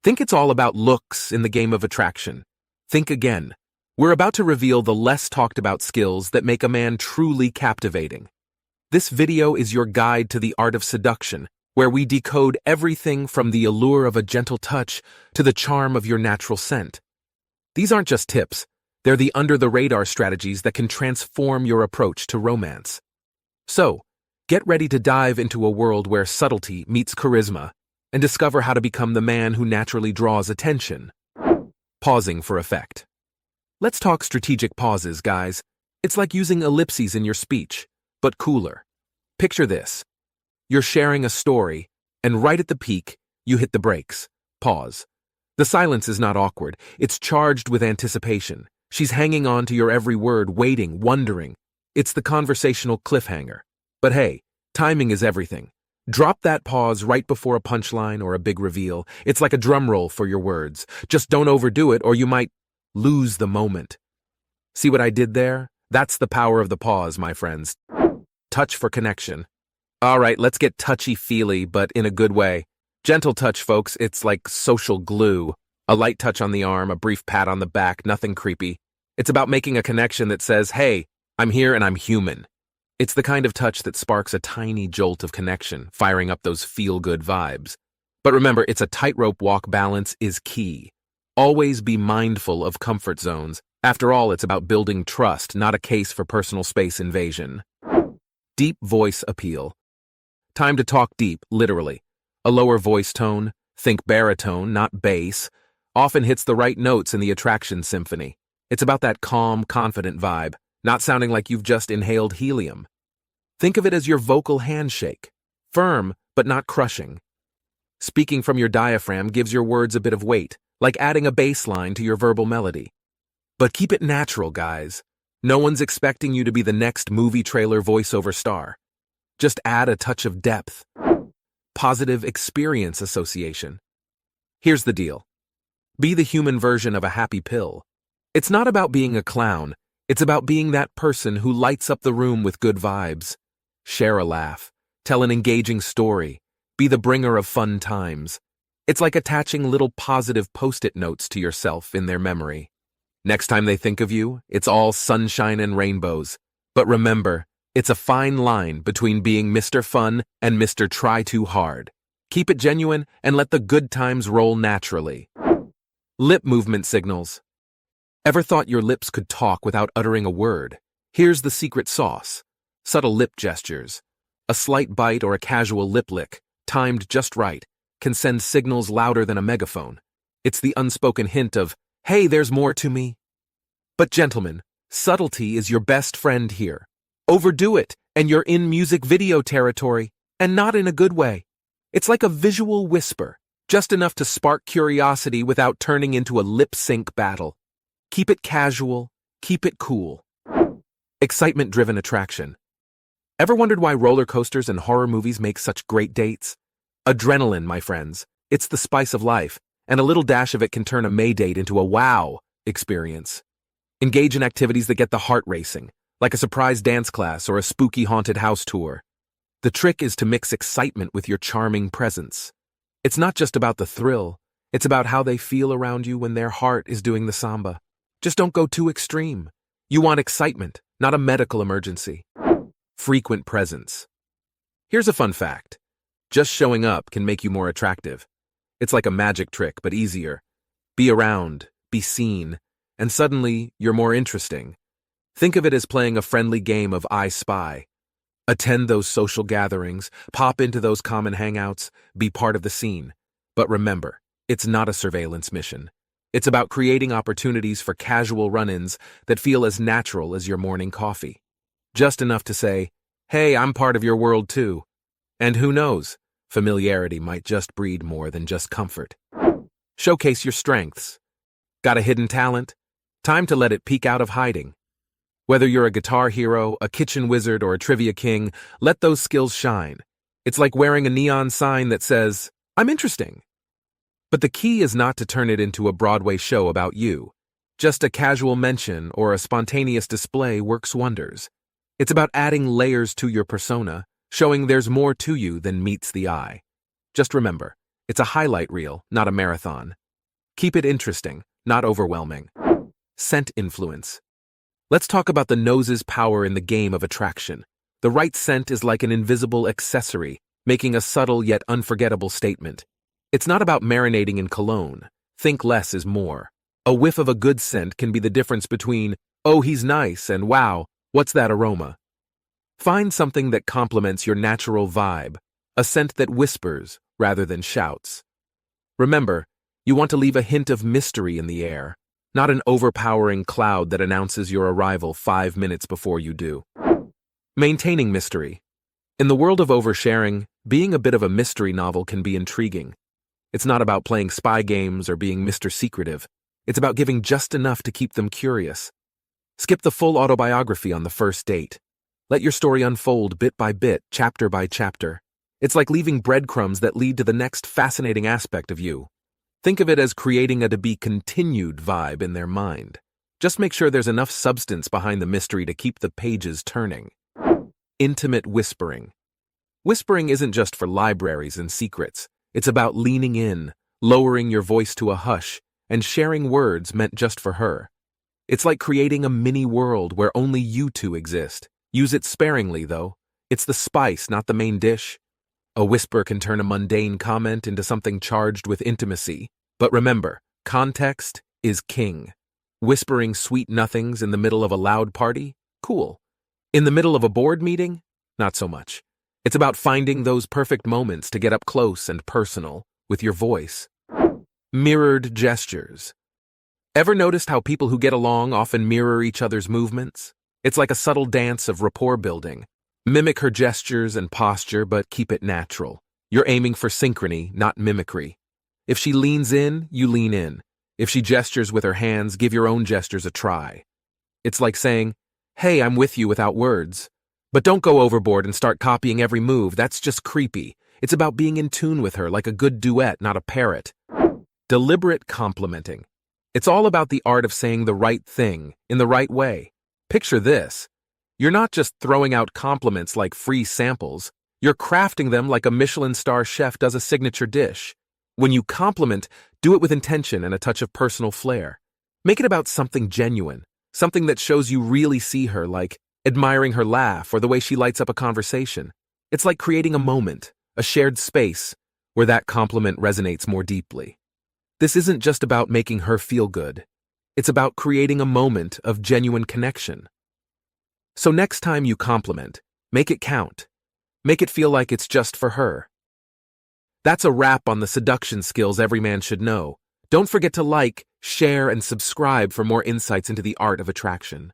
Think it's all about looks in the game of attraction. Think again. We're about to reveal the less talked about skills that make a man truly captivating. This video is your guide to the art of seduction, where we decode everything from the allure of a gentle touch to the charm of your natural scent. These aren't just tips, they're the under-the-radar strategies that can transform your approach to romance. So, get ready to dive into a world where subtlety meets charisma and discover how to become the man who naturally draws attention. Pausing for effect. Let's talk strategic pauses, guys. It's like using ellipses in your speech, but cooler. Picture this. You're sharing a story, and right at the peak, you hit the brakes. Pause. The silence is not awkward. It's charged with anticipation. She's hanging on to your every word, waiting, wondering. It's the conversational cliffhanger. But hey, timing is everything. Drop that pause right before a punchline or a big reveal. It's like a drum roll for your words. Just don't overdo it or you might lose the moment. See what I did there? That's the power of the pause, my friends. Touch for connection. All right, let's get touchy-feely, but in a good way. Gentle touch, folks. It's like social glue. A light touch on the arm, a brief pat on the back, nothing creepy. It's about making a connection that says, hey, I'm here and I'm human. It's the kind of touch that sparks a tiny jolt of connection, firing up those feel-good vibes. But remember, it's a tightrope walk. Balance is key. Always be mindful of comfort zones. After all, it's about building trust, not a case for personal space invasion. Deep voice appeal. Time to talk deep, literally. A lower voice tone, think baritone, not bass, often hits the right notes in the attraction symphony. It's about that calm, confident vibe, not sounding like you've just inhaled helium. Think of it as your vocal handshake. Firm, but not crushing. Speaking from your diaphragm gives your words a bit of weight, like adding a bass line to your verbal melody. But keep it natural, guys. No one's expecting you to be the next movie trailer voiceover star. Just add a touch of depth. Positive experience association. Here's the deal. Be the human version of a happy pill. It's not about being a clown. It's about being that person who lights up the room with good vibes. Share a laugh. Tell an engaging story. Be the bringer of fun times. It's like attaching little positive post-it notes to yourself in their memory. Next time they think of you, it's all sunshine and rainbows. But remember, it's a fine line between being Mr. Fun and Mr. Try Too Hard. Keep it genuine and let the good times roll naturally. Lip movement signals. Ever thought your lips could talk without uttering a word? Here's the secret sauce. Subtle lip gestures. A slight bite or a casual lip lick, timed just right, can send signals louder than a megaphone. It's the unspoken hint of, hey, there's more to me. But gentlemen, subtlety is your best friend here. Overdo it, and you're in music video territory, and not in a good way. It's like a visual whisper, just enough to spark curiosity without turning into a lip-sync battle. Keep it casual, keep it cool. Excitement-driven attraction. Ever wondered why roller coasters and horror movies make such great dates? Adrenaline, my friends. It's the spice of life, and a little dash of it can turn a May date into a wow experience. Engage in activities that get the heart racing, like a surprise dance class or a spooky haunted house tour. The trick is to mix excitement with your charming presence. It's not just about the thrill, it's about how they feel around you when their heart is doing the samba. Just don't go too extreme. You want excitement, not a medical emergency. Frequent presence. Here's a fun fact. Just showing up can make you more attractive. It's like a magic trick, but easier. Be around, be seen, and suddenly you're more interesting. Think of it as playing a friendly game of I Spy. Attend those social gatherings, pop into those common hangouts, be part of the scene. But remember, it's not a surveillance mission. It's about creating opportunities for casual run-ins that feel as natural as your morning coffee. Just enough to say, hey, I'm part of your world too. And who knows, familiarity might just breed more than just comfort. Showcase your strengths. Got a hidden talent? Time to let it peek out of hiding. Whether you're a guitar hero, a kitchen wizard, or a trivia king, let those skills shine. It's like wearing a neon sign that says, I'm interesting. But the key is not to turn it into a Broadway show about you. Just a casual mention or a spontaneous display works wonders. It's about adding layers to your persona, showing there's more to you than meets the eye. Just remember, It's a highlight reel, not a marathon. Keep it interesting, not overwhelming. Scent influence. Let's talk about the nose's power in the game of attraction. The right scent is like an invisible accessory, making a subtle yet unforgettable statement. It's not about marinating in cologne. Think less is more. A whiff of a good scent can be the difference between, oh, he's nice, and wow, what's that aroma? Find something that complements your natural vibe, a scent that whispers rather than shouts. Remember, you want to leave a hint of mystery in the air, not an overpowering cloud that announces your arrival 5 minutes before you do. Maintaining mystery. In the world of oversharing, being a bit of a mystery novel can be intriguing. It's not about playing spy games or being Mr. Secretive. It's about giving just enough to keep them curious. Skip the full autobiography on the first date. Let your story unfold bit by bit, chapter by chapter. It's like leaving breadcrumbs that lead to the next fascinating aspect of you. Think of it as creating a to-be-continued vibe in their mind. Just make sure there's enough substance behind the mystery to keep the pages turning. Intimate whispering. Whispering isn't just for libraries and secrets. It's about leaning in, lowering your voice to a hush, and sharing words meant just for her. It's like creating a mini world where only you two exist. Use it sparingly, though. It's the spice, not the main dish. A whisper can turn a mundane comment into something charged with intimacy. But remember, context is king. Whispering sweet nothings in the middle of a loud party? Cool. In the middle of a board meeting? Not so much. It's about finding those perfect moments to get up close and personal with your voice. Mirrored gestures. Ever noticed how people who get along often mirror each other's movements? It's like a subtle dance of rapport building. Mimic her gestures and posture, but keep it natural. You're aiming for synchrony, not mimicry. If she leans in, you lean in. If she gestures with her hands, give your own gestures a try. It's like saying, hey, I'm with you without words. But don't go overboard and start copying every move. That's just creepy. It's about being in tune with her, like a good duet, not a parrot. Deliberate complimenting. It's all about the art of saying the right thing in the right way. Picture this. You're not just throwing out compliments like free samples. You're crafting them like a Michelin star chef does a signature dish. When you compliment, do it with intention and a touch of personal flair. Make it about something genuine, something that shows you really see her, like admiring her laugh or the way she lights up a conversation. It's like creating a moment, a shared space, where that compliment resonates more deeply. This isn't just about making her feel good. It's about creating a moment of genuine connection. So next time you compliment, make it count. Make it feel like it's just for her. That's a wrap on the seduction skills every man should know. Don't forget to like, share, and subscribe for more insights into the art of attraction.